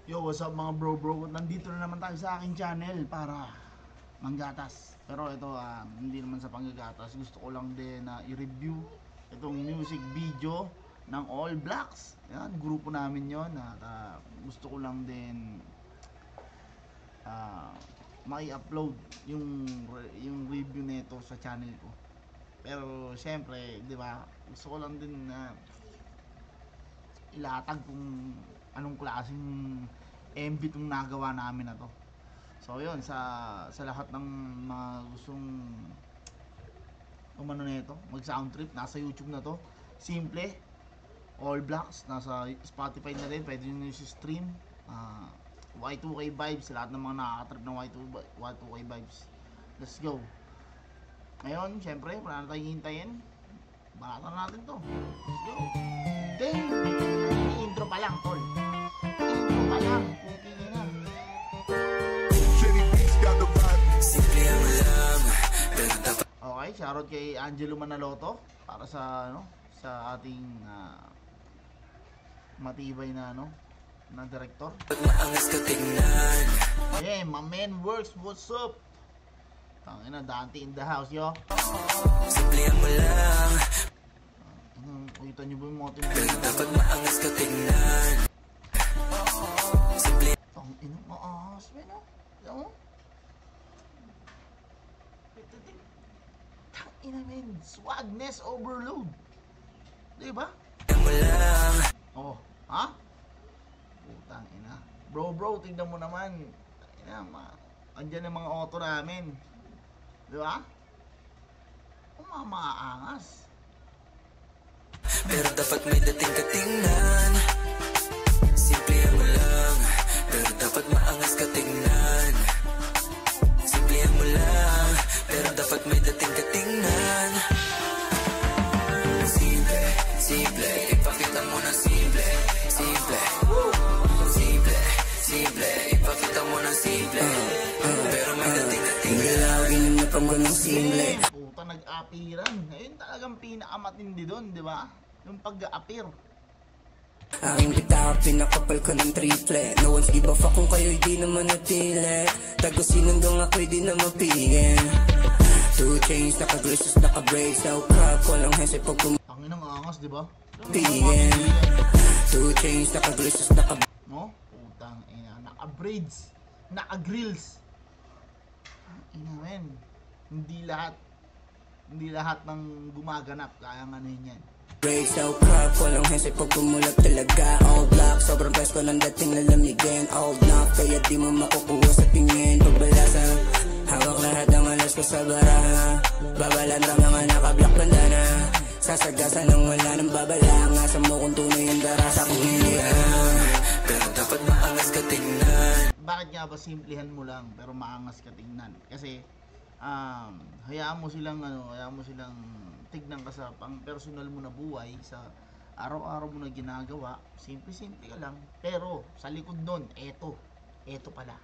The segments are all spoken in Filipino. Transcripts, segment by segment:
Yo, what's up mga bro? Nandito na naman tayo sa aking channel para manggatas. Pero ito, hindi naman sa panggagatas. Gusto ko lang din na i-review itong music video ng All Blacks. Yan, grupo namin yon. At gusto ko lang din mai-upload yung review nito sa channel ko. Pero syempre, di ba, gusto ko lang din na ilatag kung anong klaseng MV itong nagawa namin na to. So yun, sa lahat ng mga gustong umano nito, mag sound trip, nasa YouTube na to. Simple, All Blacks, nasa Spotify na rin, pwede nyo stream. Y2K vibes, lahat ng mga nakakatrip ng Y2K vibes. Let's go. Ngayon, syempre, wala na tayong hintayin. Balatan natin to. Let's go. Dang! Intro pa lang, tol. Intro pa lang. Okay na. Okay, shoutout kay Angelo Manaloto para sa sa ating matibay na na director. Yeah, my man works. What's up? Tangina, Dante in the house, yo. Simplihan mo lang. Kita nyo ba yung motin? Dapat maangas ka tingnan. Tangina, maangas, men, no? Alam mo? Tangina, men. Swagness overload. Diba? Oh, ha? Putang ina. Bro, tignan mo naman. Ina, andyan ang mga auto namin. Diba? Umamaangas. Pero dapat may dating ka tingnan. Simplihan mo lang. Pero dapat maangas ka tingnan. Simplihan mo lang. Pero dapat may dating ka tingnan. Simple, simple. Ipakita mo na simple. Simple, simple, simple. Ipakita mo na simple. Pero may dating ka tingnan. Galawin na pang ganang simple. Puta, nag-apiran. Ayun talagang pinakamatindi doon, di ba? Yung pag-appear. Aking kita, pinakapal ko ng triple. No one's give a fuck kung kayo'y di naman natili. Tagusin hanggang ako'y di na mapigin. 2 chains, naka-glosses, naka-braids. Now crap, walang hese pag Tangin ang angas, di ba? pigin. 2 chains, naka-glosses, no? Putang ina, naka-braids, naka-grills. Ina, men. Hindi lahat ng gumaganap kaya nga yan. Breaks out crap, walang hese pag bumulat talaga. All black, sobrang presko ng dating lalamigin. All knock, kaya di mo makukuha sa tingin. Pagbalasa, hawak lahat ang alas ko sa baraha. Babalanda mga naka-black bandana. Sasagasan ng wala ng babala. Ngasa mo kung tunay yung darasa kung hindi pero dapat maangas ka tingnan. Bakit nga ba simplihan mo lang pero maangas ka tingnan? Kasi hayaan mo silang tignan ka sa pang personal mo na buhay, sa araw-araw mo na ginagawa, simple ka lang, pero sa likod nun, eto pala,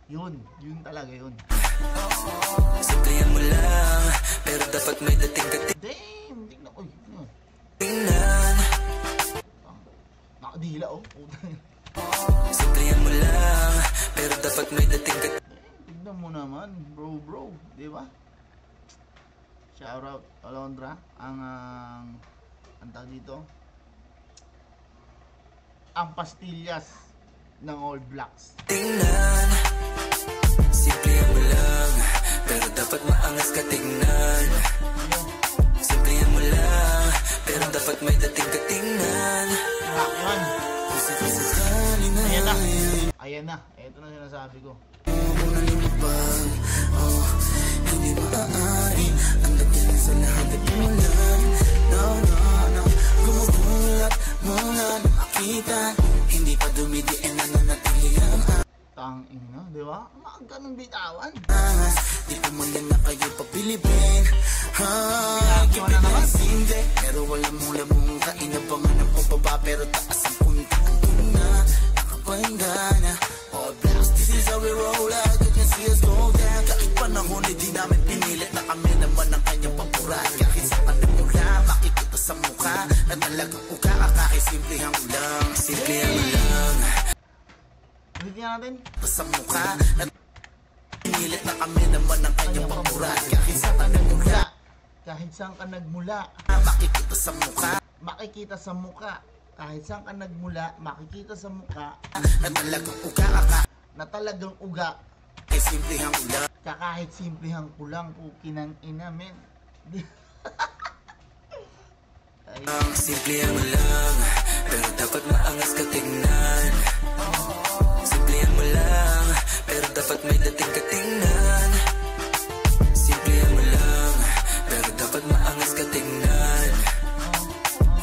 yun talaga yun. Simplihan mo lang, pero dapat may dating ka damn, tignan ko, yun tingnan. Nakadila, simplihan mo lang, pero dapat may dating ka tignan mo naman, bro, di ba? Shoutout Alondra, ang tawag dito, ang pastillas ng All Blacks. Tingnan, simplihan mo lang, pero dapat maangas ka tingnan. Simplihan mo lang, pero dapat may dating ka tingnan. Ayan na, eto na sinasabi ko. Hindi maaari ang dating sa lahat at mulan. No, gumugulat muna na makita. Hindi pa dumidiin na nanatili ang Tangina, di ba? Maaga ng bitawan. angas. Di ko man lang na kayo papilipin. Hindi, pero wala mula mong kainabangan ng pababa. Pero taas ang punta ang tuna. Nakapahinga na. All blacks, this is how we roll out. You can see us go down. Kahit panahon, hindi namin pinilit na kami naman ang kanyang paboran. Kahit sa panagmula, makikita sa mukha na talagang uka. Simplihan mo lang, simplihan mo lang. tingnan natin. Sa mukha at pilit na kami naman ang kanyang pagmura. Kahit saan ka nagmula, Kahit saan ka nagmula, makikita sa mukha makikita sa muka. Kahit saan ka nagmula, makikita sa muka na talagang uga-aka. na talagang uga. Kay simplehang ulan. Kahit simplehang kulang, pukinang ina, men. Ay, Ang simplehang lang, pero dapat maangas ka tingnan. Simplehang mo lang, pero dapat may dating ka tingnan. Simplehang mo lang, pero dapat maangas ka tingnan.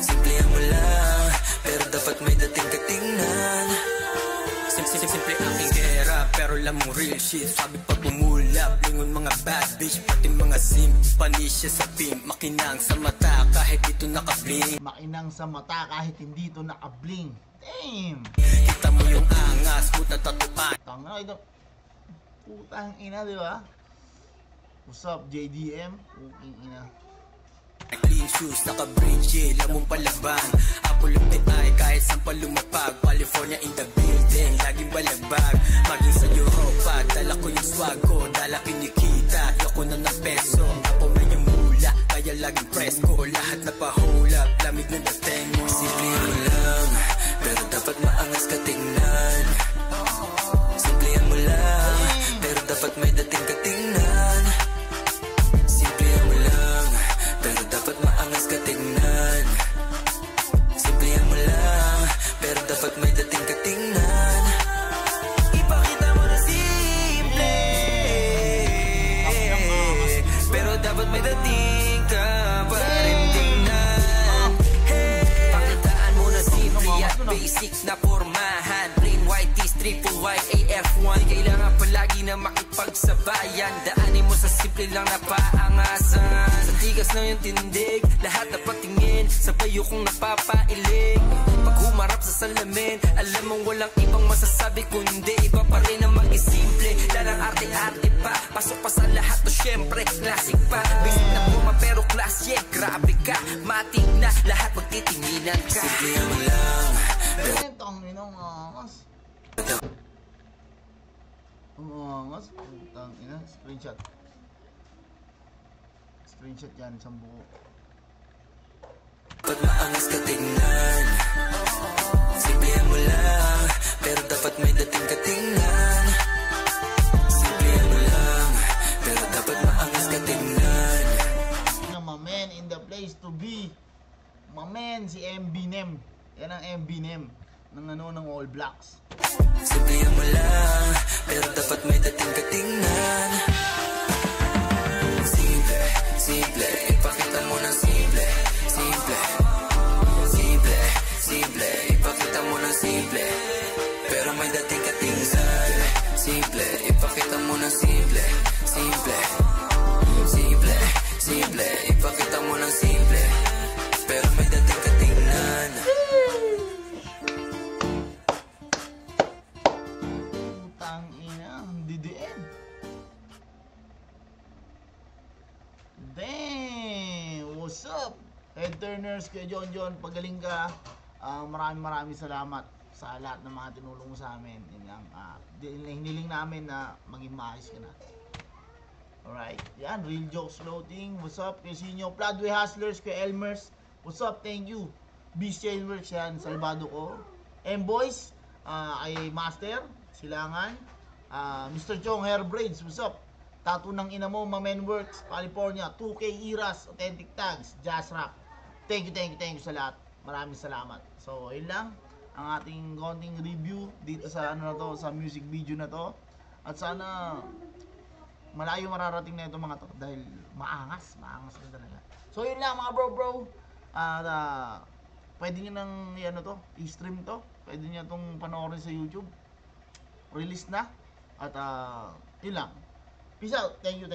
Simplehang mo lang, pero dapat may dating ka tingnan. Simple ang ingera, pero alam mo real shit. Sabi pa bumulap, lingon mga bad bitch, pati mga simp. Panisya sa pimp, makinang sa mata kahit dito nakabling. makinang sa mata kahit hindi to nakabling. Damn! Kita mo yung angas mo na tatuan. Tanga, ito. Putang ina, di ba? What's up, JDM? Puking ina. Clean shoes, naka-brain shield, lamong palaban. Apple of the eye, kahit saan pa lumapag. California in the building, laging balagbag. Maging sa Europa, dala ko yung swag ko. Dala kinikita, yoko na ng peso. Ako may yung mula, kaya laging presko. Lahat na pahulap, lamig na dating mo. Simple mo lang, pero dapat maangas ka tingnan. Simple mo lang, pero dapat may dating ka tingnan. Simple mo lang, pero dapat maangas ka tingnan. Simple mo lang, pero dapat may dating ka tingnan. Ipakita mo na simple, pero dapat may dating ka pa rin tingnan. Pakitaan mo na simple at basic na pormahan. Plain white tees, triple white AF1. Kailangan palagi na makipagsabayan. Daanin mo sa simple lang na paangasan. Sa tigas na yung tindig, lahat na patingin. Sabay kong napapailing. Pag humarap sa salamin, alam mong walang ibang masasabi kundi iba pa rin ang mag-isimple. Lalang arte-arte pa, pasok pa sa lahat to syempre classic pa. Basic na forma pero class, yeah, grabe ka. Matik na, lahat magtitinginan ka. Simple mo lang, Tang ina, angas. Angas, putang ina. Screenshot. Screenshot yan, isang buo. dapat maangas ka tingnan. Simple mo lang, pero dapat may dating ka tingnan. Simple mo lang, pero dapat maangas ka tingnan. Na my man in the place to be. My man, si MB Nem. Yan ang MB Nem ng ano, ng All Blacks. Simple mo lang, pero dapat may dating ka tingnan. Simple, simple, ipakita mo ng simple. Simple, simple, simple, ipakita mo ng simple. Pero may dating ka tingnan. Simple, ipakita mo ng simple. Simple, simple, simple, ipakita mo ng simple. Pero may dating ka tingnan. Putang ina, hindi din. Damn! What's up? Head turners, kay John, pagaling ka. Maraming salamat sa lahat ng mga tinulong mo sa amin. Yun lang, hiniling namin na maging maayos ka na. Alright, yan, Real Jokes Floating. What's up? Kay Sinyo, Floodway Hustlers, kay Elmers. What's up? Thank you. Beast Chainworks yan, Salvado ko. M-Boys, kay Master, Silangan. Mr. Chong Hair Braids, what's up? Tattoo ng ina mo, Mamen Works, California. 2K Iras, Authentic Tags, Jazz Rock. Thank you sa lahat. Maraming salamat. So, yun lang ang ating konting review dito sa ano na to, sa music video na to. At sana malayo mararating na ito mga to dahil maangas na talaga. So, yun lang mga bro. Pwede nyo nang ano to, i-stream to. Pwede nyo itong panoorin sa YouTube. Release na. At yun lang. Peace out. Thank you.